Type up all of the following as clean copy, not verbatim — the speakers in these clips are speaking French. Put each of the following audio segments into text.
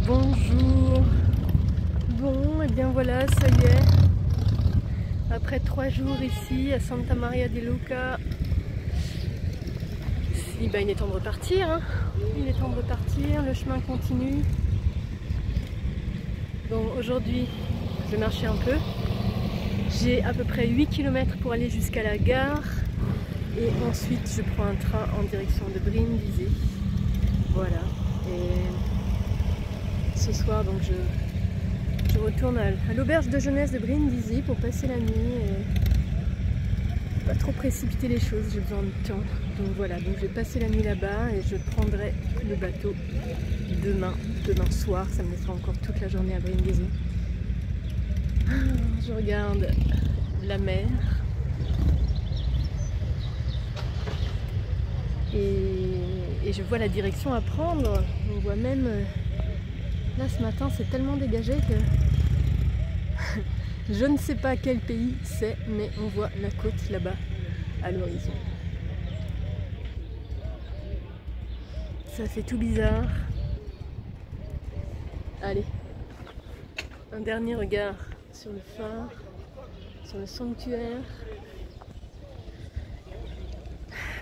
Bonjour. Bon, et bien voilà, ça y est. Après 3 jours ici à Santa Maria di Luca, il est temps de repartir. Hein. Il est temps de repartir, le chemin continue. Bon, aujourd'hui, je vais marcher un peu. J'ai à peu près 8 km pour aller jusqu'à la gare. Et ensuite, je prends un train en direction de Brindisi. Voilà. Et ce soir, donc je retourne à l'auberge de jeunesse de Brindisi pour passer la nuit et pas trop précipiter les choses, j'ai besoin de temps. Donc voilà, donc je vais passer la nuit là-bas et je prendrai le bateau demain soir. Ça me laissera encore toute la journée à Brindisi. Je regarde la mer et je vois la direction à prendre. On voit même là ce matin, c'est tellement dégagé que je ne sais pas quel pays c'est, mais on voit la côte là-bas à l'horizon. Ça fait tout bizarre. Allez, un dernier regard sur le phare, sur le sanctuaire.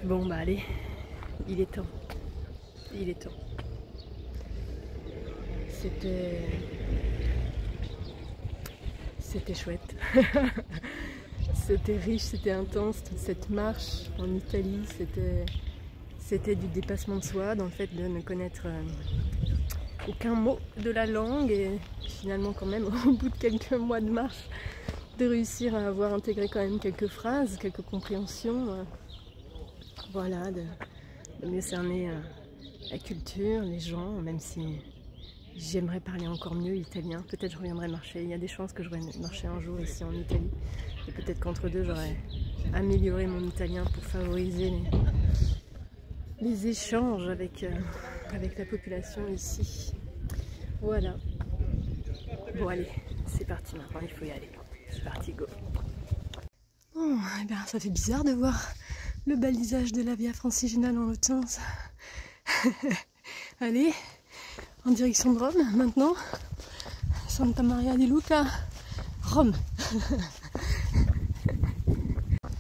Bon bah allez, il est temps. Il est temps. C'était chouette. C'était riche, c'était intense, toute cette marche en Italie, c'était du dépassement de soi, dans le fait de ne connaître aucun mot de la langue et finalement quand même au bout de quelques mois de marche, de réussir à avoir intégré quand même quelques phrases, quelques compréhensions, voilà, de mieux cerner la culture, les gens, même si j'aimerais parler encore mieux italien. Peut-être je reviendrai marcher. Il y a des chances que je revienne marcher un jour ici en Italie. Et peut-être qu'entre deux, j'aurais amélioré mon italien pour favoriser les échanges avec la population ici. Voilà. Bon allez, c'est parti maintenant, il faut y aller. C'est parti, go. Bon, eh bien, ça fait bizarre de voir le balisage de la Via Francigena dans l'autre sens. Allez, en direction de Rome maintenant. Santa Maria di Luca, Rome.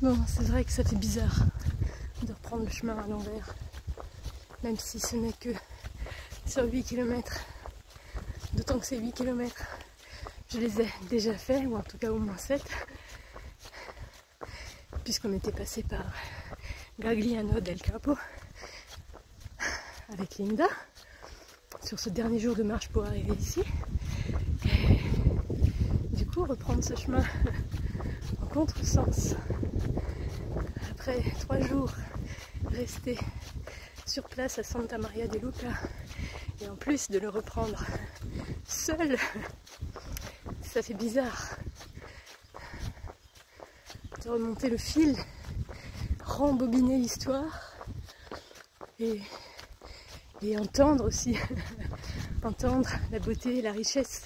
Bon, c'est vrai que ça fait bizarre de reprendre le chemin à l'envers, même si ce n'est que sur 8 km. D'autant que ces 8 km, je les ai déjà fait, ou en tout cas au moins 7, puisqu'on était passé par Gagliano del Capo avec Linda sur ce dernier jour de marche pour arriver ici. Et du coup, reprendre ce chemin en contresens après 3 jours restés sur place à Santa Maria di Luca et en plus de le reprendre seul, ça fait bizarre de remonter le fil, rembobiner l'histoire et entendre aussi entendre la beauté et la richesse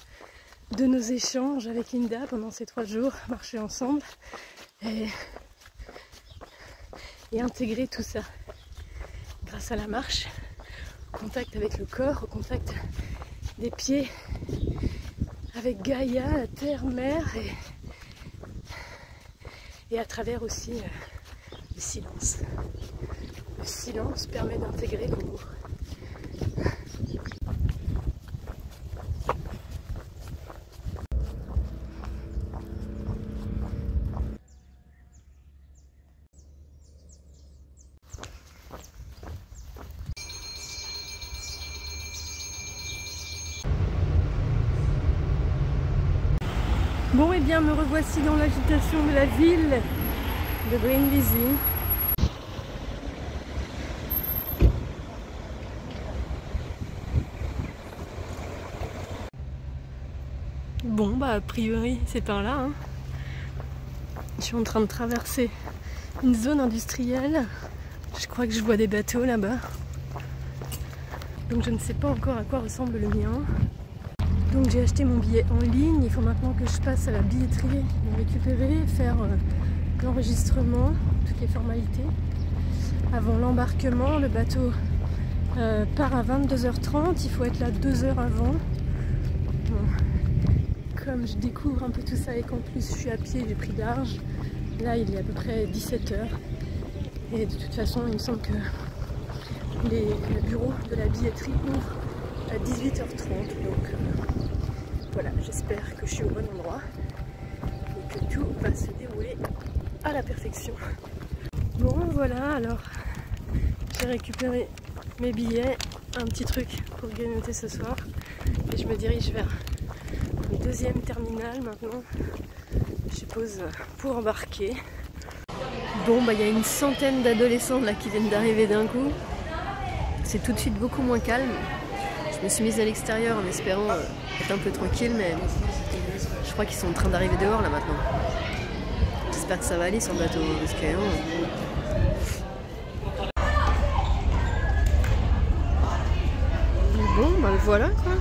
de nos échanges avec Linda pendant ces 3 jours, marcher ensemble et intégrer tout ça grâce à la marche, au contact avec le corps, au contact des pieds avec Gaïa, la terre, mer et à travers aussi le silence. Le silence permet d'intégrer le mot. Bon, et bien me revoici dans l'agitation de la ville de Brindisi. Bon, bah a priori c'est par là. Hein. Je suis en train de traverser une zone industrielle. Je crois que je vois des bateaux là-bas. Donc je ne sais pas encore à quoi ressemble le mien. Donc j'ai acheté mon billet en ligne, il faut maintenant que je passe à la billetterie, le récupérer, faire l'enregistrement, toutes les formalités. Avant l'embarquement, le bateau part à 22h30, il faut être là 2 heures avant Bon, comme je découvre un peu tout ça et qu'en plus je suis à pied, j'ai pris large, là il est à peu près 17 h. Et de toute façon, il me semble que le bureau de la billetterie ouvre à 18h30. Donc voilà, j'espère que je suis au bon endroit et que tout va se dérouler à la perfection. Bon voilà, alors j'ai récupéré mes billets, un petit truc pour grignoter ce soir. Et je me dirige vers le deuxième terminal maintenant, je suppose, pour embarquer. Bon, bah il y a une centaine d'adolescents là qui viennent d'arriver d'un coup. C'est tout de suite beaucoup moins calme. Je me suis mise à l'extérieur en espérant être un peu tranquille, mais je crois qu'ils sont en train d'arriver dehors là maintenant. J'espère que ça va aller sur le bateau, parce que bon, bah voilà quoi.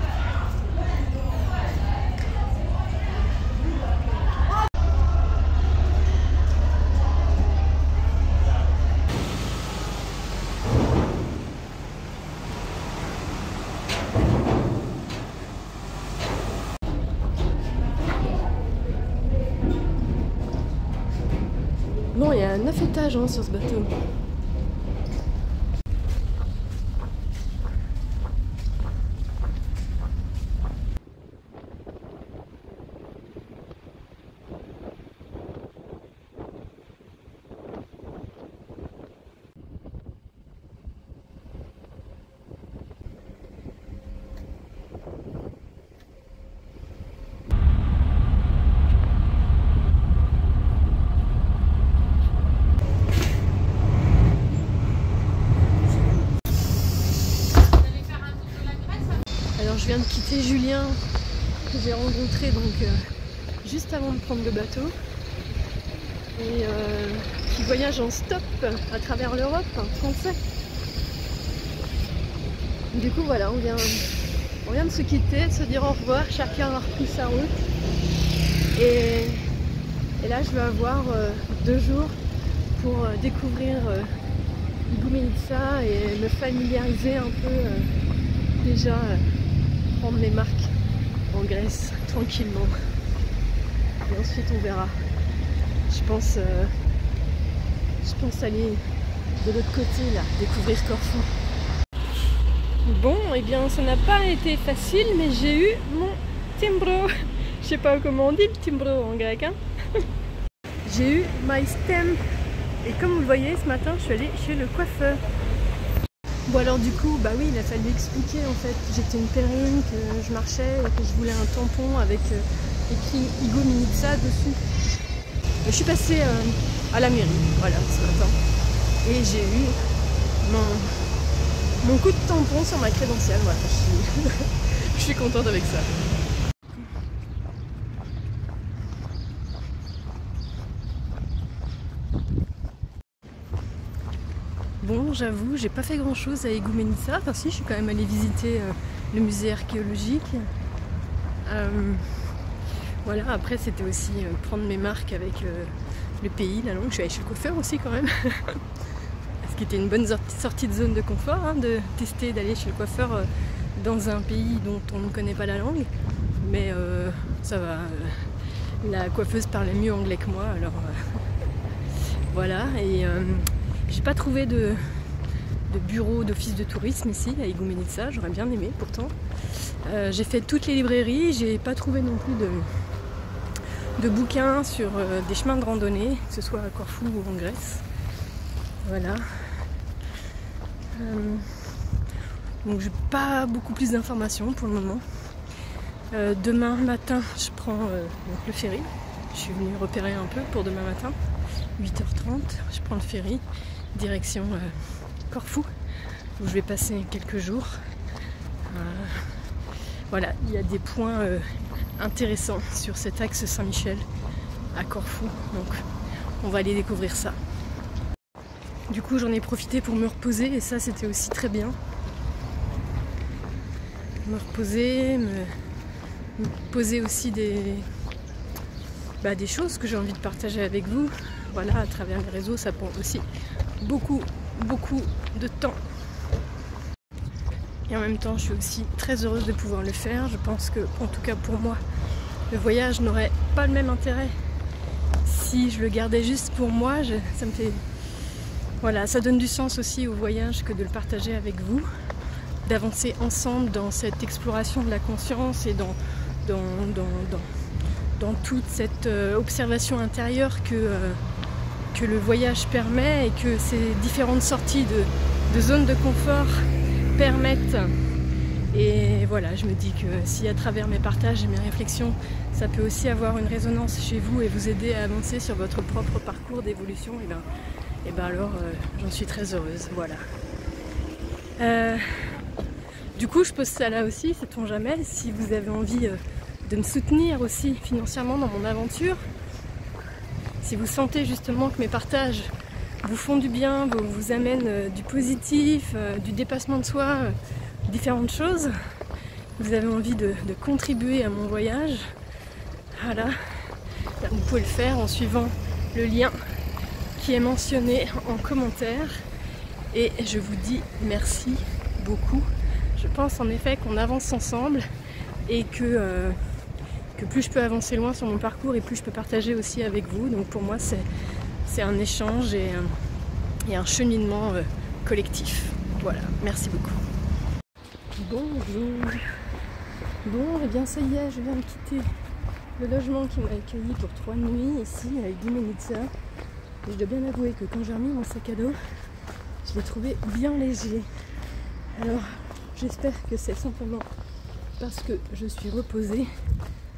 Bon, il y a 9 étages hein, sur ce bateau. Je viens de quitter Julien que j'ai rencontré donc juste avant de prendre le bateau et qui voyage en stop à travers l'Europe, français. Du coup voilà, on vient de se quitter, de se dire au revoir, chacun a repris sa route et là je vais avoir 2 jours pour découvrir Igoumenitsa et me familiariser un peu déjà. Prendre mes marques en Grèce tranquillement et ensuite on verra. Je pense aller de l'autre côté là, découvrir Corfou. Bon, et bien ça n'a pas été facile, mais j'ai eu mon timbro. Je sais pas comment on dit le timbro en grec hein. J'ai eu my stamp et comme vous le voyez ce matin je suis allée chez le coiffeur. Bon alors du coup, bah oui, il a fallu expliquer en fait que j'étais une pèlerine, que je marchais et que je voulais un tampon avec écrit Igoumenitsa dessus. Je suis passée à la mairie, voilà, ce matin. Et j'ai eu mon coup de tampon sur ma crédentiale, voilà, je suis contente avec ça. Bon, j'avoue, j'ai pas fait grand chose à Igoumenitsa. Enfin si, je suis quand même allée visiter le musée archéologique. Voilà, après c'était aussi prendre mes marques avec le pays, la langue. Je suis allée chez le coiffeur aussi quand même. Ce qui était une bonne sortie de zone de confort, hein, de tester d'aller chez le coiffeur dans un pays dont on ne connaît pas la langue. Mais ça va, la coiffeuse parlait mieux anglais que moi, alors voilà. Et j'ai pas trouvé de bureau d'office de tourisme ici à Igoumenitsa, j'aurais bien aimé pourtant. J'ai fait toutes les librairies, j'ai pas trouvé non plus de bouquins sur des chemins de randonnée, que ce soit à Corfou ou en Grèce. Voilà. Donc j'ai pas beaucoup plus d'informations pour le moment. Demain matin je prends donc le ferry. Je suis venue repérer un peu pour demain matin. 8h30, je prends le ferry, direction Corfou, où je vais passer quelques jours. Voilà, il y a des points intéressants sur cet axe Saint-Michel à Corfou, donc on va aller découvrir ça. Du coup j'en ai profité pour me reposer et ça c'était aussi très bien. Me reposer, me poser aussi des choses que j'ai envie de partager avec vous. Voilà, à travers les réseaux, ça prend aussi beaucoup de temps. Et en même temps, je suis aussi très heureuse de pouvoir le faire. Je pense que, en tout cas pour moi, le voyage n'aurait pas le même intérêt si je le gardais juste pour moi. Ça me fait... Voilà, ça donne du sens aussi au voyage que de le partager avec vous, d'avancer ensemble dans cette exploration de la conscience et dans toute cette observation intérieure que le voyage permet et que ces différentes sorties de zones de confort permettent. Et voilà, je me dis que si à travers mes partages et mes réflexions, ça peut aussi avoir une résonance chez vous et vous aider à avancer sur votre propre parcours d'évolution, et ben alors j'en suis très heureuse. Voilà. Du coup, je pose ça là aussi, sait-on jamais, si vous avez envie de me soutenir aussi financièrement dans mon aventure, si vous sentez justement que mes partages vous font du bien, vous amènent du positif, du dépassement de soi, différentes choses, vous avez envie de contribuer à mon voyage, voilà, vous pouvez le faire en suivant le lien qui est mentionné en commentaire. Et je vous dis merci beaucoup. Je pense en effet qu'on avance ensemble et que plus je peux avancer loin sur mon parcours et plus je peux partager aussi avec vous. Donc pour moi c'est un échange et un cheminement collectif. Voilà, merci beaucoup. Bonjour. Bon, et bien ça y est, je viens de quitter le logement qui m'a accueilli pour 3 nuits ici avec 10 minutes ça. Et je dois bien avouer que quand j'ai remis mon sac à dos, je l'ai trouvé bien léger. Alors j'espère que c'est simplement parce que je suis reposée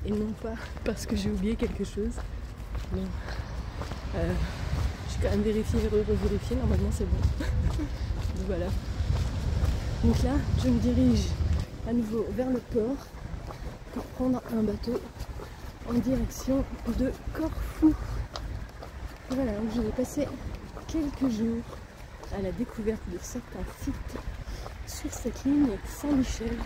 et non pas parce que j'ai oublié quelque chose. Bon, j'ai quand même vérifié, revérifié, normalement c'est bon. Donc voilà. Donc là, je me dirige à nouveau vers le port pour prendre un bateau en direction de Corfou. Voilà, donc je vais passer quelques jours à la découverte de certains sites sur cette ligne Saint-Michel.